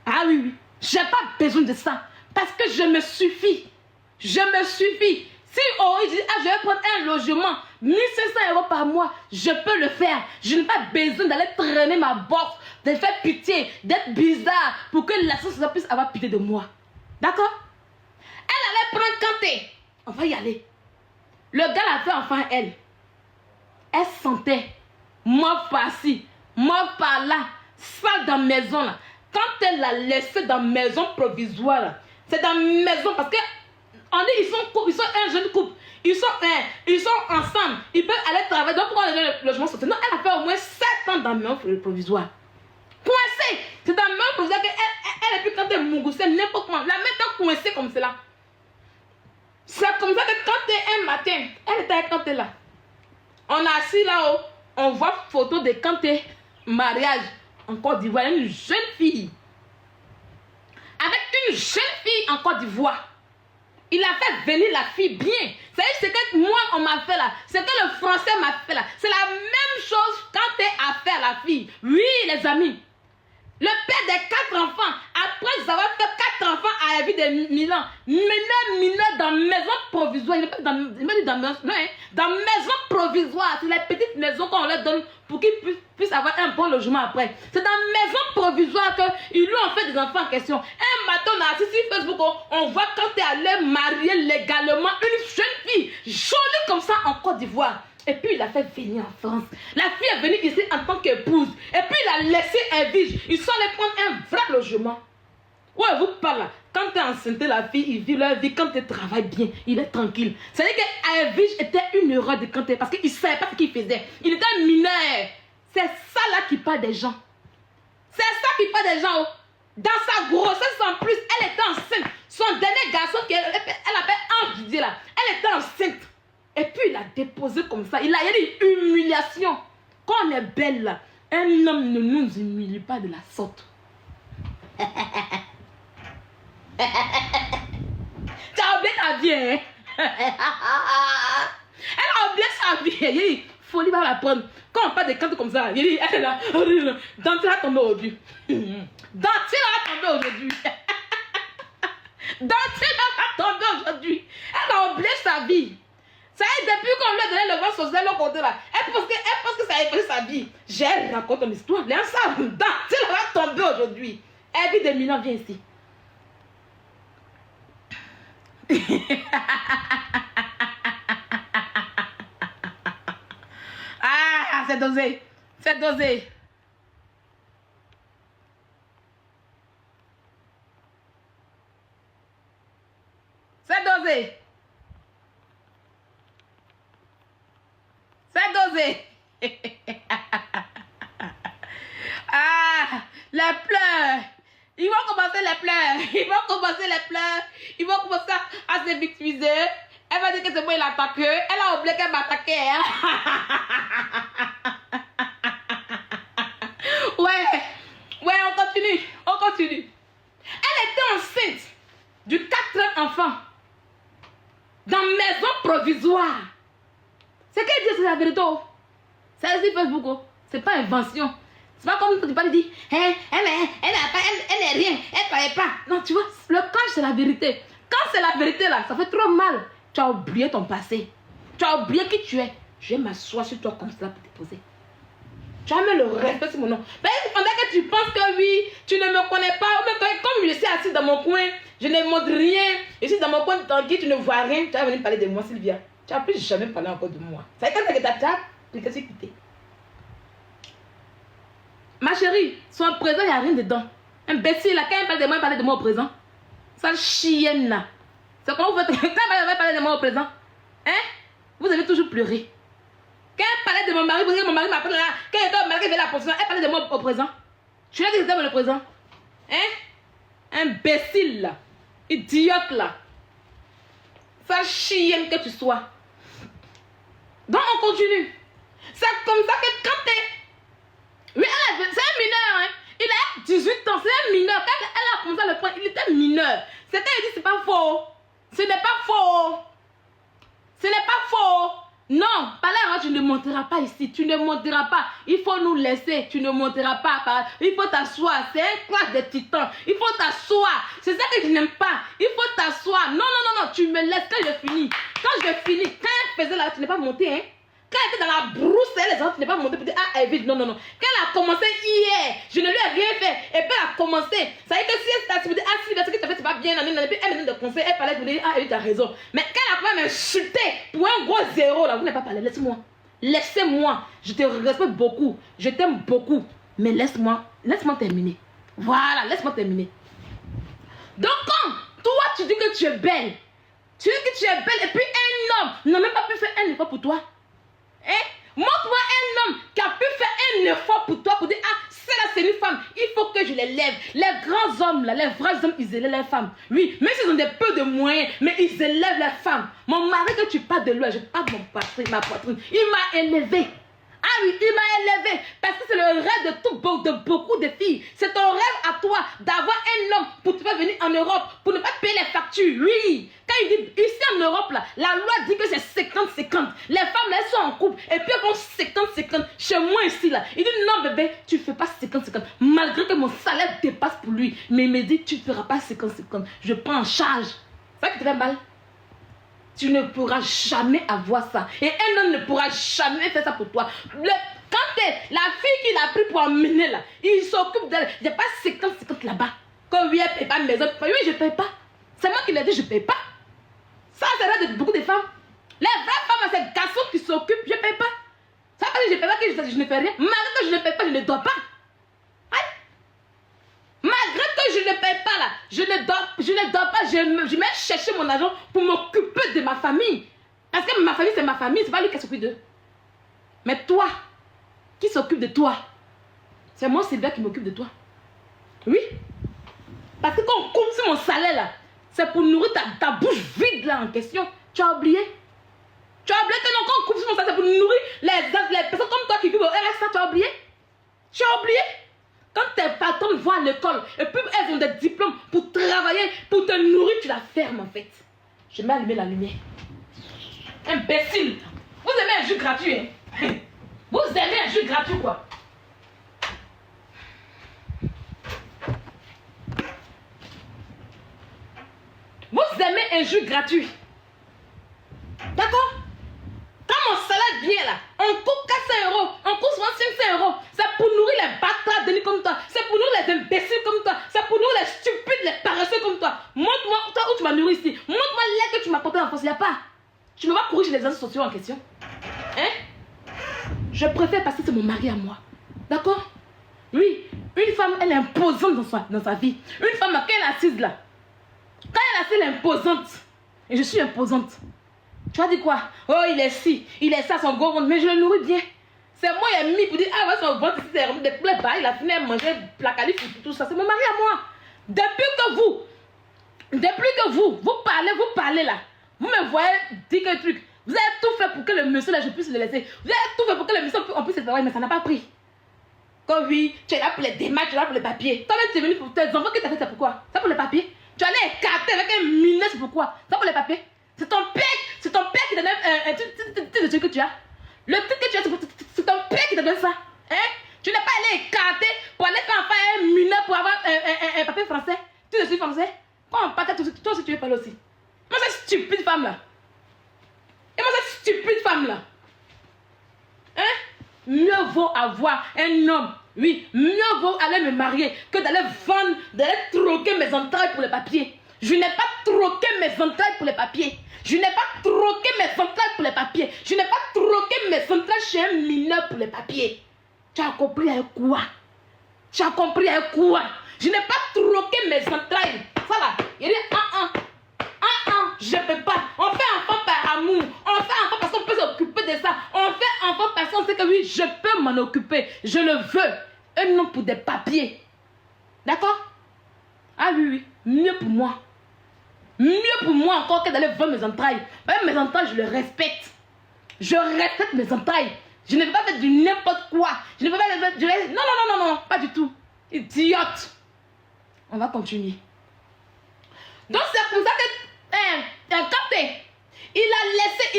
Ah oui, oui. Je n'ai pas besoin de ça. Parce que je me suffis. Je me suffit. Si il dit, ah, je vais prendre un logement, 1500 € par mois, je peux le faire. Je n'ai pas besoin d'aller traîner ma boxe, de faire pitié, d'être bizarre pour que l'assistance sociale puisse avoir pitié de moi. D'accord? Elle allait prendre Kanté. On va y aller. Le gars l'a fait enfin elle. Elle sentait mort par-ci, mort par-là, sale dans la maison là. Quand elle l'a laissé dans la maison provisoire, c'est dans la maison parce que on dit ils sont un jeune couple. Ils sont ensemble. Ils peuvent aller travailler. Donc pourquoi le logement social? Non, elle a fait au moins 7 ans dans la maison provisoire. Coincée. C'est dans la maison provisoire qu'elle est plus quand elle mougoussait n'importe comment. La mettre coincée comme cela. C'est comme ça que quand un matin, elle était avec Kanté là. On a assis là-haut. On voit photo de Kanté mariage en Côte d'Ivoire. Une jeune fille. Avec une jeune fille en Côte d'Ivoire. Il a fait venir la fille bien. C'est ce que moi on m'a fait là. C'est que le français m'a fait là. C'est la même chose quand tu as fait la fille. Oui les amis. Le père des 4 enfants a après avoir fait 4 enfants à la vie de Milan, mineur dans maison provisoire, il n'est pas dans maison, non, hein, dans maison provisoire, c'est les petites maisons qu'on leur donne pour qu'ils puissent avoir un bon logement après. C'est dans maison provisoire qu'ils lui ont fait des enfants en question. Un matin, on a assis sur Facebook, on voit quand tu es allé marier légalement une jeune fille, jolie comme ça en Côte d'Ivoire. Et puis il a fait venir en France. La fille est venue ici en tant qu'épouse. Et puis il a laissé un vige. Ils sont allés prendre un vrai logement. Ouais, vous parlez. Quand tu es enceinte, la fille, il vit leur vie. Quand tu travailles bien, il est tranquille. C'est-à-dire qu'un vige était une erreur de canter parce qu'il ne savait pas ce qu'il faisait. Il était mineur. C'est ça là qui parle des gens. C'est ça qui parle des gens. Dans sa grossesse en plus, elle était enceinte. Son dernier garçon, elle appelle Ange Didier là, elle était enceinte. Et puis il a déposé comme ça. Il a eu une humiliation. Quand on est belle là, un homme ne nous humilie pas de la sorte. Tu as oublié ta vie, hein? Elle a oublié sa vie. Il dit, folie va la prendre. Quand on parle de cantes comme ça, il dit, elle est là. Dentille va tomber aujourd'hui. Dentille va tomber aujourd'hui. Dentille va tomber aujourd'hui. Elle a oublié sa vie. Ça y est, depuis qu'on lui a donné le vent social, le côté là, elle pense que ça a effacé sa vie. J'ai raconté une histoire. L'ensemble, Dentille va tomber aujourd'hui. Elle vit des millions, viens ici. Ah, c'est dosé. C'est dosé. C'est dosé. C'est dosé. Ah, les pleurs. Ils vont commencer les pleurs. Ils vont commencer les pleurs. Ils vont commencer à se victimiser. Elle va dire que c'est moi qui l'attaque. Elle a oublié qu'elle m'attaquait. Hein? Ouais, on continue. On continue. Elle était enceinte du 4e enfant. Dans maison provisoire. C'est qu'elle dit, c'est la vérité. C'est aussi Facebook. C'est pas invention. C'est pas comme quand tu parles et dis, hein, elle n'est rien, elle parlait pas. Non, tu vois, le cache, c'est la vérité. Quand c'est la vérité là, ça fait trop mal. Tu as oublié ton passé. Tu as oublié qui tu es. Je vais m'asseoir sur toi comme ça pour te poser. Tu as mis le respect sur mon nom. Mais pendant que tu penses que oui, tu ne me connais pas, comme je suis assis dans mon coin, je ne montre rien. Je suis dans mon coin tranquille, tu ne vois rien. Tu vas venir parler de moi, Sylvia. Tu n'as plus jamais parlé encore de moi. C'est quand tu as tapé, puis que tu es quitté. Ma chérie, son présent, il n'y a rien dedans. Imbécile, là, quand elle parle de moi, elle parle de moi au présent. Sale chienne, là. C'est comment vous faites quand elle parle de moi au présent? Hein? Vous avez toujours pleuré. Quand elle parlait de mon mari, vous dites que mon mari m'appelle là. Quand elle était au mari, elle fait la position, elle parlait de moi au présent. Tu l'as dit que c'était dans le présent. Hein? Imbécile, là. Idiote, là. Sale chienne que tu sois. Donc, on continue. C'est comme ça que quand t'es... Oui, c'est un mineur, hein. Il a 18 ans, c'est un mineur. Quand elle a commencé à le prendre, il était mineur. C'est quand il dit c'est pas faux. Ce n'est pas faux. Ce n'est pas faux. Non, par là, tu ne monteras pas ici. Tu ne monteras pas. Il faut nous laisser. Tu ne monteras pas. Il faut t'asseoir. C'est un classe de titans. Il faut t'asseoir. C'est ça que je n'aime pas. Il faut t'asseoir. Non, non, non, non. Tu me laisses quand je finis. Quand je finis, quand elle faisait là, tu n'es pas monté, hein. Quand elle était dans la brousse, les autres ne pas monté pour dire ah, elle vit. Non, non, non. Quand elle a commencé hier, je ne lui ai rien fait. Et puis elle a commencé. Ça veut dire que si elle t'a dit ah, si, parce que tu as fait, c'est pas bien. Et puis elle me donne des conseils. Elle parlait de dire ah, elle a raison. Mais quand elle a m'insulté pour un gros zéro, là, vous n'avez pas parlé. Laisse-moi. Laissez-moi. Je te respecte beaucoup. Je t'aime beaucoup. Mais laisse-moi terminer. Voilà, laisse-moi terminer. Donc, quand toi, tu dis que tu es belle, tu dis que tu es belle, et puis un homme n'a même pas pu faire un effort pour toi. Hein? Montre-moi un homme qui a pu faire un effort pour toi, pour dire, ah, celle-là c'est une femme, il faut que je l'élève. Les grands hommes, là, les vrais hommes, ils élèvent les femmes. Oui, même s'ils ont des peu de moyens, mais ils élèvent les femmes. Mon mari, que tu parles de lui, je parle de ma poitrine. Il m'a élevé. Ah oui, il m'a élevé. Parce que c'est le rêve de beaucoup de filles. C'est ton rêve à toi d'avoir un homme pour te faire venir en Europe, pour ne pas payer les factures. Oui. Quand il dit, ici en Europe, là, la loi dit que c'est 50-50. Les femmes, elles sont en couple. Et puis elles font 50-50. chez moi ici là. Il dit non bébé, tu ne fais pas 50-50. Malgré que mon salaire dépasse pour lui. Mais il me dit tu ne feras pas 50-50. Je prends en charge. Ça qui te fait mal. Tu ne pourras jamais avoir ça. Et un homme ne pourra jamais faire ça pour toi. Quand la fille qu'il a pris pour emmener là, il s'occupe d'elle. Il n'y a pas 50-50 là-bas. Quand oui, elle ne paye pas maison. Oui, je ne paye pas. C'est moi qui l'ai dit, je ne paye pas. Ça, c'est là de beaucoup de femmes. Les vraies femmes, c'est les garçons qui s'occupent, je ne paye pas. Ça veut dire que je ne paye pas, que je ne fais rien. Malgré que je ne paye pas, je ne dois pas. Hein? Malgré que je ne paye pas là, je ne dois pas, je vais chercher mon argent pour m'occuper de ma famille. Parce que ma famille, c'est ma famille, c'est pas lui qui s'occupe d'eux. Mais toi, qui s'occupe de toi? C'est moi, Sylvia, qui m'occupe de toi. Oui. Parce que quand on coupe sur mon salaire là, c'est pour nourrir ta bouche vide là en question. Tu as oublié? Tu as oublié que non, quand on coupe sur mon salaire, c'est pour nourrir les personnes comme toi qui vivent au RSA, tu as oublié? Tu as oublié? Quand tes patrons vont à l'école et puis elles ont des diplômes pour travailler, pour te nourrir, tu la fermes en fait. Je mets allumer la lumière. Imbécile! Vous aimez un jus gratuit, hein? Vous aimez un jus gratuit, quoi? Vous aimez un jus gratuit. D'accord? Quand mon salaire vient là, on coupe 400 €, on coupe 500 €. C'est pour nourrir les bâtards de comme toi. C'est pour nourrir les imbéciles comme toi. C'est pour nourrir les stupides, les paresseux comme toi. Montre-moi toi où tu m'as nourri ici. Montre-moi l'aide que tu m'as porté en France. Il n'y a pas. Tu ne vas pas courir chez les agents sociaux en question. Hein? Je préfère parce que c'est mon mari à moi. D'accord? Oui, une femme, elle est imposante dans sa vie. Une femme, quand elle est assise là, quand elle est assise, elle est imposante. Et je suis imposante. Tu as dit quoi? Oh, il est ci, il est ça, son gros ventre, mais je le nourris bien. C'est moi, il a mis pour dire, ah ouais, son ventre, c'est des plaies bas, il a fini à manger placali, tout ça. C'est mon mari à moi. Depuis que vous parlez là, vous me voyez dire que truc. Vous avez tout fait pour que le monsieur là, je puisse le laisser. Vous avez tout fait pour que le monsieur, on puisse le travailler, mais ça n'a pas pris. Quand oui, tu es là pour les démarches, tu es là pour les papiers. Toi-même, tu es venu pour tes enfants, que tu as fait ça pourquoi? Ça pour les papiers. Tu allais écarter avec un mineur, c'est pourquoi? Ça pour les papiers. C'est ton père qui te donne un truc que tu as. Le truc que tu as, c'est ton père qui te donne ça. Hein? Tu n'es pas allé écarter pour aller faire un mineur pour avoir un papier français. Tu suis français. Quand on parle, toi aussi tu veux parler aussi. Moi, cette stupide femme là. Et moi, cette stupide femme là. Hein? Mieux vaut avoir un homme. Oui, mieux vaut aller me marier que d'aller vendre, d'aller troquer mes entrailles pour les papiers. Je n'ai pas troqué mes entrailles pour les papiers. Je n'ai pas troqué mes entrailles pour les papiers. Je n'ai pas troqué mes entrailles chez un mineur pour les papiers. Tu as compris avec quoi? Tu as compris avec quoi? Je n'ai pas troqué mes entrailles. Ça là, il dit je ne peux pas. On fait enfant par amour. On fait enfant parce qu'on peut s'occuper de ça. On fait enfant parce qu'on sait que oui, je peux m'en occuper. Je le veux. Un nom pour des papiers. D'accord? Ah oui, mieux pour moi. Mieux pour moi encore que d'aller vendre mes entrailles. Même mes entrailles, je les respecte. Je respecte mes entrailles. Je ne vais pas faire du n'importe quoi. Je ne vais pas faire... Non, pas du tout. Idiote. On va continuer. Donc c'est pour ça que il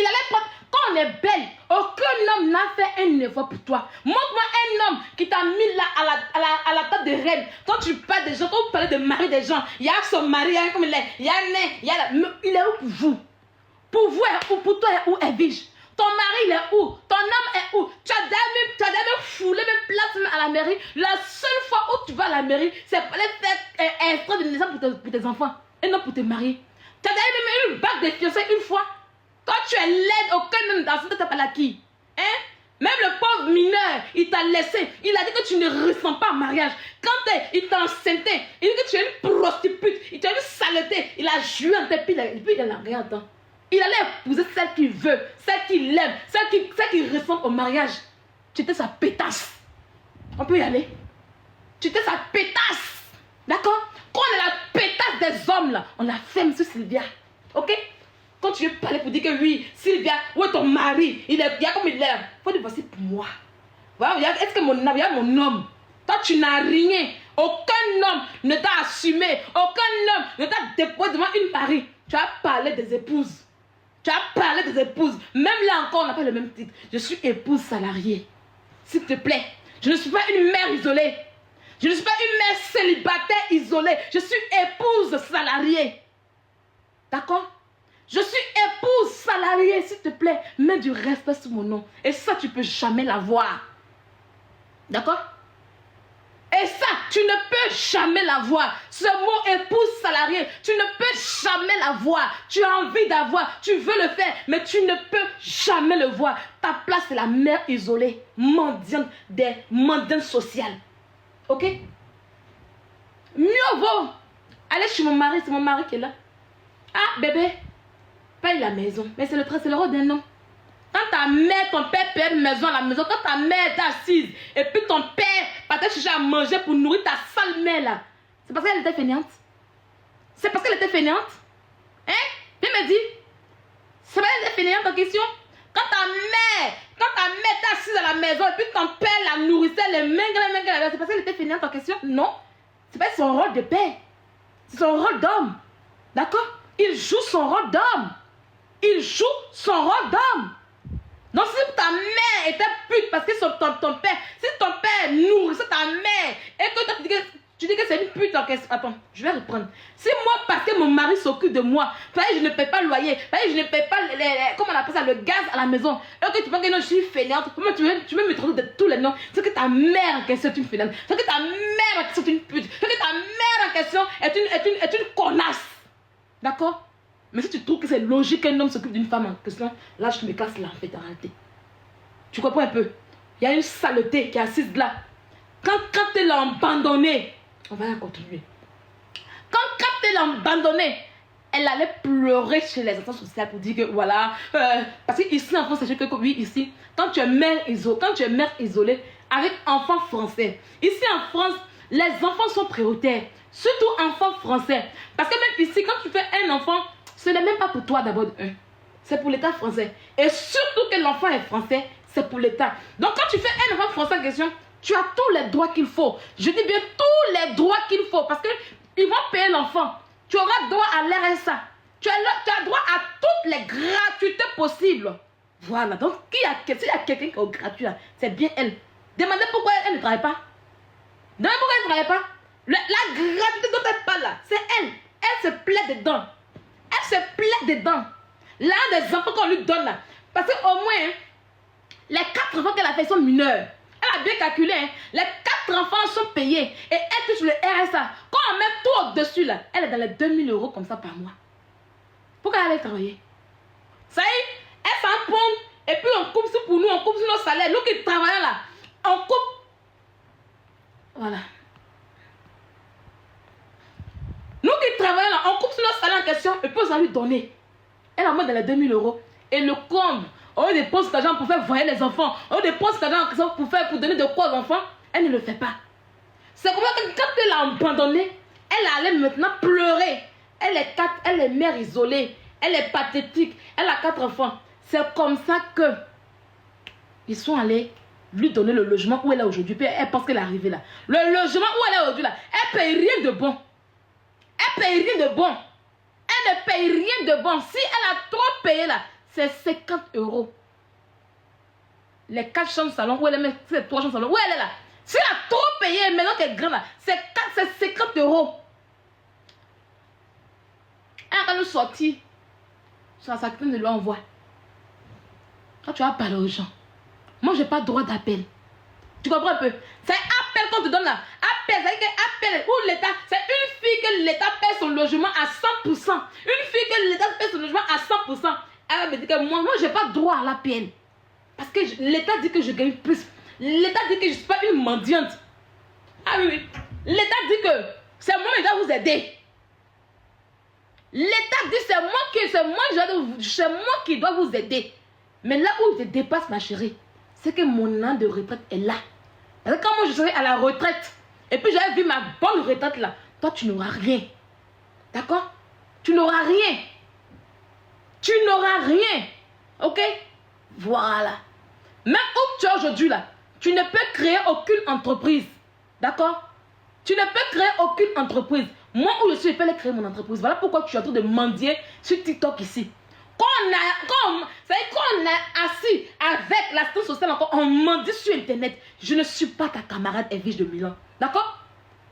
allait prendre... Quand on est belle, aucun homme n'a fait un effort pour toi. Montre-moi un homme qui t'a mis là à la table de reine. Quand tu parles des gens, quand vous parlez de mari des gens, il y a son mari, comme il est, il y a un nez, il est où pour vous? Pour vous, pour toi, où est Vige? Ton mari, il est où? Ton homme est où? Tu as jamais foulé même place à la mairie. La seule fois où tu vas à la mairie, c'est pour aller faire un extrait de naissance pour tes enfants. Et non pour te marier. Tu as déjà même une bague de fiancée une fois. Quand tu es laide, aucun homme dans ce t'a pas la qui. Hein? Même le pauvre mineur, il t'a laissé. Il a dit que tu ne ressens pas un mariage. Quand il t'a enceinté, il dit que tu es une prostitute. Il t'a une saleté. Il a joué en tête, puis il n'a rien entendu. Il allait épouser celle qu'il veut, celle qu'il aime, celle qui ressemble au mariage. Tu étais sa pétasse. On peut y aller. Tu étais sa pétasse. D'accord? Quand on est la pétasse des hommes, là, on la ferme sur Sylvia. Ok? Quand tu veux parler pour dire que oui, Sylvia, où est ton mari? Il y a comme il est. Il faut dire voici pour moi. Voilà, est-ce que il y a mon homme? Toi, tu n'as rien. Aucun homme ne t'a assumé. Aucun homme ne t'a déposé devant une mari. Tu as parlé des épouses. Tu as parlé des épouses. Même là encore, on n'a pas le même titre. Je suis épouse salariée. s'il te plaît. Je ne suis pas une mère isolée. Je ne suis pas une mère célibataire isolée. Je suis épouse salariée. D'accord? Je suis épouse salariée, s'il te plaît. Mets du respect sur mon nom. Et ça, tu ne peux jamais l'avoir. D'accord? Et ça, tu ne peux jamais l'avoir. Ce mot épouse salariée, tu ne peux jamais l'avoir. Tu as envie d'avoir, tu veux le faire, mais tu ne peux jamais le voir. Ta place, c'est la mère isolée, mendiante, des mendiantes sociales. Ok? Mieux vaut aller chez mon mari, c'est mon mari qui est là. Ah, bébé, paye la maison. Mais c'est le rôle d'un homme. Quand ta mère, ton père paye une maison à la maison, quand ta mère est assise, et puis ton père partait chercher à manger pour nourrir ta sale mère là, c'est parce qu'elle était fainéante. C'est parce qu'elle était fainéante. Hein? Viens me dire. C'est parce qu'elle était fainéante en question. Quand ta mère était assise à la maison, et puis ton père la nourrissait, les mains, c'est parce qu'elle était fainéante en question? Non. C'est pas son rôle de père. C'est son rôle d'homme. D'accord? Il joue son rôle d'homme. Il joue son rôle d'homme. Donc si ta mère était pute parce que ton père, si ton père nourrissait ta mère et que toi tu dis que c'est une pute en question. Attends, je vais reprendre. Si moi, parce que mon mari s'occupe de moi, je ne paie pas le loyer, je ne paie pas comment on appelle ça, le gaz à la maison, et que tu penses que non, je suis fainéante, comment tu veux me traiter de tous les noms, c'est que ta mère en question est une fainéante, c'est que ta mère en question est une pute, c'est que ta mère en question est une connasse. D'accord? Mais si tu trouves que c'est logique qu'un homme s'occupe d'une femme en question, là je me casse là en fait en réalité. Tu comprends un peu? Il y a une saleté qui est assise là. Quand elle l'a abandonnée, on va la continuer. Quand elle l'a abandonnée, elle allait pleurer chez les instances sociales pour dire que voilà, parce qu'ici en France, c'est que oui, ici, quand tu es mère isolée, avec enfants français, ici en France, les enfants sont prioritaires, surtout enfants français. Parce que même ici, quand tu fais un enfant, ce n'est même pas pour toi d'abord un. C'est pour l'État français. Et surtout que l'enfant est français, c'est pour l'État. Donc quand tu fais un enfant français en question, tu as tous les droits qu'il faut. Je dis bien tous les droits qu'il faut. Parce qu'ils vont payer l'enfant. Tu auras droit à l'RSA. Tu as droit à toutes les gratuités possibles. Voilà. Donc s'il y a quelqu'un qui est gratuit là, c'est bien elle. Demandez pourquoi elle ne travaille pas. Demandez pourquoi elle ne travaille pas. La gratuité dont elle parle là, c'est elle. Elle se plaît dedans. Elle se plaît dedans. Là, des enfants qu'on lui donne là. Parce qu'au moins, hein, les 4 enfants qu'elle a fait sont mineurs. Elle a bien calculé. Hein, les 4 enfants sont payés. Et elle touche le RSA. Quand on met tout au-dessus là, elle est dans les 2000 € comme ça par mois. Pourquoi elle allait travailler? Ça y est, elle s'en prend. Et puis on coupe sur pour nous, on coupe sur nos salaires. Nous qui travaillons là, on coupe. Voilà. Nous qui travaillons là, on coupe sur nos salaires en question et puis on va lui donner. Elle en met dans les 2000 €. Et le comble, on dépense cet argent pour faire voyer les enfants. On dépense cet argent pour donner de quoi aux enfants. Elle ne le fait pas. C'est comme ça que quand elle l'a abandonnée, elle allait maintenant pleurer. Elle est mère isolée. Elle est pathétique. Elle a 4 enfants. C'est comme ça que ils sont allés lui donner le logement où elle est aujourd'hui. Puis elle pense qu'elle est arrivée là. Le logement où elle est aujourd'hui là, elle paye rien de bon. Elle paye rien de bon. Elle ne paye rien de bon. Si elle a trop payé là, c'est 50 €. Les 4 chambres salon, où elle est, c'est 3 chambres salon, où elle est là. Si elle a trop payé, maintenant qu'elle est grande là, c'est 50 €. Elle va nous sortir. Sur la sacrée de lui envoie. Quand tu vas parler aux gens, moi j'ai pas droit d'appel. Tu comprends un peu? C'est appel qu'on te donne là. Appel, c'est-à-dire que appel où l'État, c'est une fille que l'État paie son logement à 100%. Une fille que l'État paie son logement à 100%. Elle va me dire que moi j'ai pas droit à l'appel. Parce que l'État dit que je gagne plus. L'État dit que je ne suis pas une mendiante. Ah oui, oui. L'État dit que c'est moi qui dois vous aider. L'État dit c'est moi qui dois vous aider. Mais là où je dépasse ma chérie, c'est que mon an de retraite est là. Parce que quand moi je serai à la retraite, et puis j'avais vu ma bonne retraite là, toi tu n'auras rien. D'accord? Tu n'auras rien. Tu n'auras rien. Ok? Voilà. Même où tu es aujourd'hui là, tu ne peux créer aucune entreprise. D'accord? Tu ne peux créer aucune entreprise. Moi où je suis, je peux aller créer mon entreprise. Voilà pourquoi tu es en train de mendier sur TikTok ici. Quand on est assis avec l'assistance sociale encore, on m'a dit sur internet, je ne suis pas ta camarade Edwige de Milan. D'accord?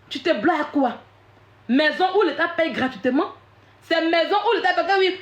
Tu te bloques à quoi? Maison où l'État paye gratuitement? C'est maison où l'État paye, oui.